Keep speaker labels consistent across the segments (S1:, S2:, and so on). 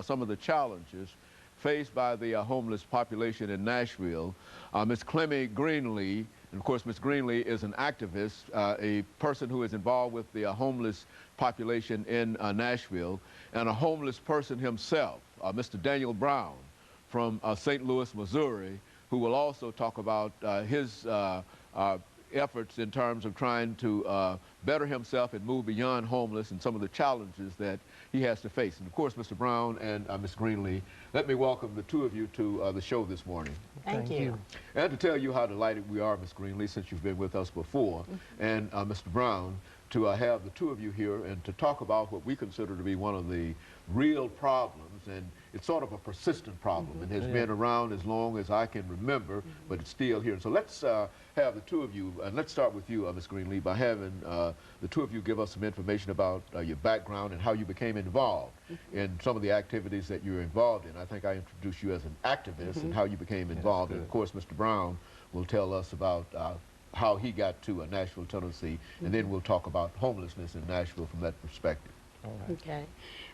S1: some of the challenges faced by the homeless population in Nashville. Ms. CGreenlee, and of course Ms. Greenlee is an activist, a person who is involved with the homeless population in Nashville, and a homeless person himself, Mr. Daniel Brown from St. Louis, Missouri, who will also talk about his efforts in terms of trying to better himself and move beyond homeless and some of the challenges that he has to face. And of course, Mr. Brown and Ms. Greenlee, let me welcome the two of you to the show this morning.
S2: Thank you.
S1: And to tell you how delighted we are, Ms. Greenlee, since you've been with us before, and Mr. Brown, to have the two of you here and to talk about what we consider to be one of the real problems, and it's sort of a persistent problem and has been around as long as I can remember, but it's still here. So let's have the two of you, and let's start with you, Ms. Greenlee, by having the two of you give us some information about your background and how you became involved in some of the activities that you're involved in. I think I introduced you as an activist and how you became involved, and of course Mr. Brown will tell us about how he got to Nashville, Tennessee, and then we'll talk about homelessness in Nashville from that perspective.
S2: All right. Okay.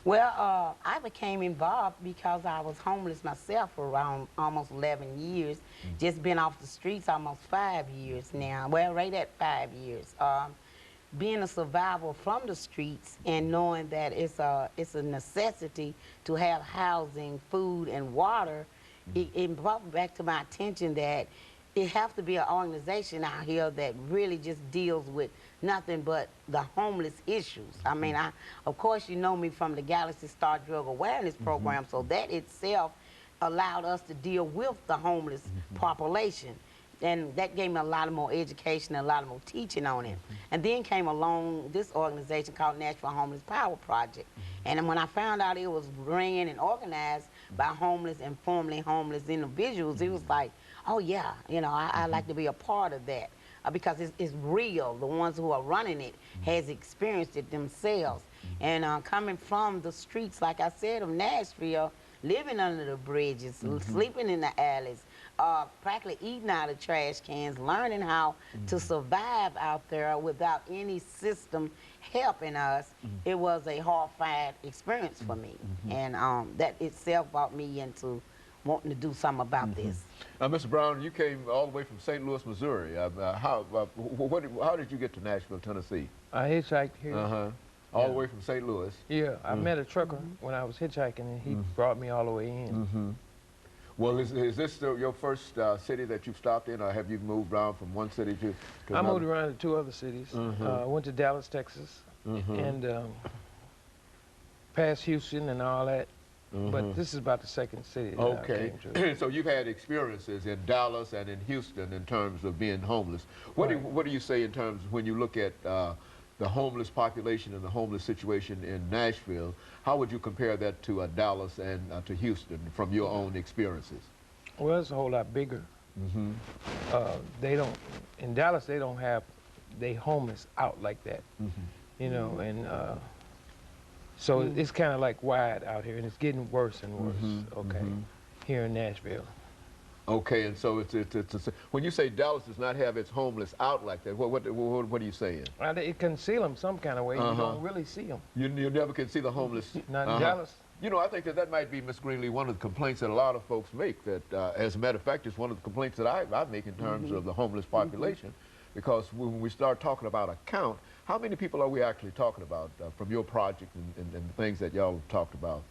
S2: Well, I became involved because I was homeless myself for around almost 11 years. Just been off the streets almost 5 years now. Well, right at 5 years. Being a survivor from the streets and knowing that it's a necessity to have housing, food, and water, it brought back to my attention that it has to be an organization out here that really just deals with nothing but the homeless issues. I mean, of course, you know me from the Galaxy Star Drug Awareness Program, so that itself allowed us to deal with the homeless population. And that gave me a lot of more education and a lot of more teaching on it. And then came along this organization called Nashville Homeless Power Project. And when I found out it was ran and organized by homeless and formerly homeless individuals, it was like, oh yeah, you know, I'd like to be a part of that. Because it's real. The ones who are running it has experienced it themselves. And coming from the streets, like I said, of Nashville, living under the bridges, sleeping in the alleys, practically eating out of trash cans, learning how to survive out there without any system helping us, it was a horrifying experience for me. And that itself brought me into wanting to do something about this.
S1: Mr. Brown, you came all the way from St. Louis, Missouri. How did you get to Nashville, Tennessee?
S3: I hitchhiked here.
S1: All the way from St. Louis?
S3: Yeah, I met a trucker when I was hitchhiking, and he brought me all the way in.
S1: Well, is this your first city that you've stopped in, or have you moved around from one city to another?
S3: I moved around to 2 other cities. Went to Dallas, Texas, and past Houston and all that. But this is about the second city that I came to.
S1: So you've had experiences in Dallas and in Houston in terms of being homeless. What do you say in terms of when you look at the homeless population and the homeless situation in Nashville? How would you compare that to Dallas and to Houston from your own experiences?
S3: Well, it's a whole lot bigger. They don't, in Dallas, they don't have they homeless out like that, you know, and so it's kind of like wide out here, and it's getting worse and worse, here in Nashville.
S1: Okay, and so it's when you say Dallas does not have its homeless out like that, what are you saying?
S3: It conceal them some kind of way. You don't really see them.
S1: You never can see the homeless.
S3: Not in Dallas.
S1: You know, I think that might be, Ms. Greenlee, one of the complaints that a lot of folks make. That, as a matter of fact, it's one of the complaints that I make in terms of the homeless population. Because when we start talking about a count, how many people are we actually talking about from your project and the things that y'all talked about?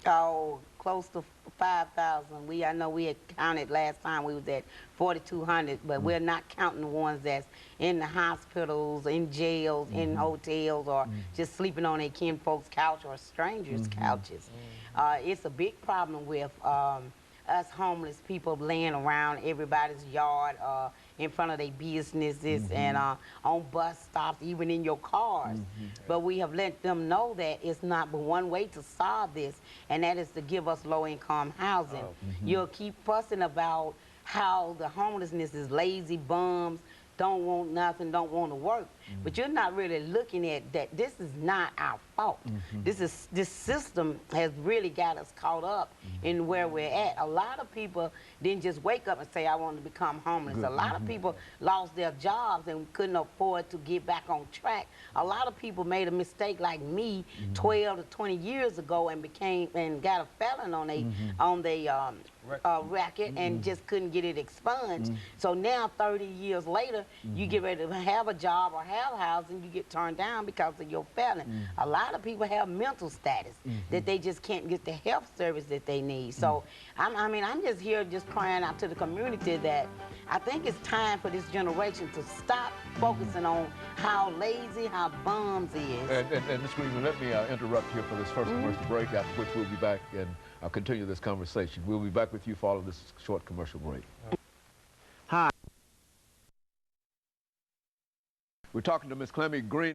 S2: Oh, close to 5,000. I know we had counted last time, we was at 4,200, but we're not counting the ones that's in the hospitals, in jails, in hotels, or just sleeping on their kinfolk's couch or strangers' couches. It's a big problem with us homeless people laying around everybody's yard, in front of their businesses, and on bus stops, even in your cars. But we have let them know that it's not but one way to solve this, and that is to give us low-income housing. You'll keep fussing about how the homelessness is lazy bums, don't want nothing, don't want to work. but you're not really looking at that this is not our fault. This system has really got us caught up in where we're at. A lot of people didn't just wake up and say, I want to become homeless. A lot of people lost their jobs and couldn't afford to get back on track. A lot of people made a mistake like me 12 to 20 years ago and got a felon on their racket and just couldn't get it expunged. So now 30 years later, you get ready to have a job or have a house and you get turned down because of your felon. A lot of people have mental status that they just can't get the health service that they need. So I'm just here just crying out to the community that I think it's time for this generation to stop focusing on how lazy, how bums is.
S1: And Ms. Greenlee, let me interrupt here for this first commercial break, after which we'll be back and continue this conversation. We'll be back with you following this short commercial break. Hi. We're talking to Ms. Clemmy Green.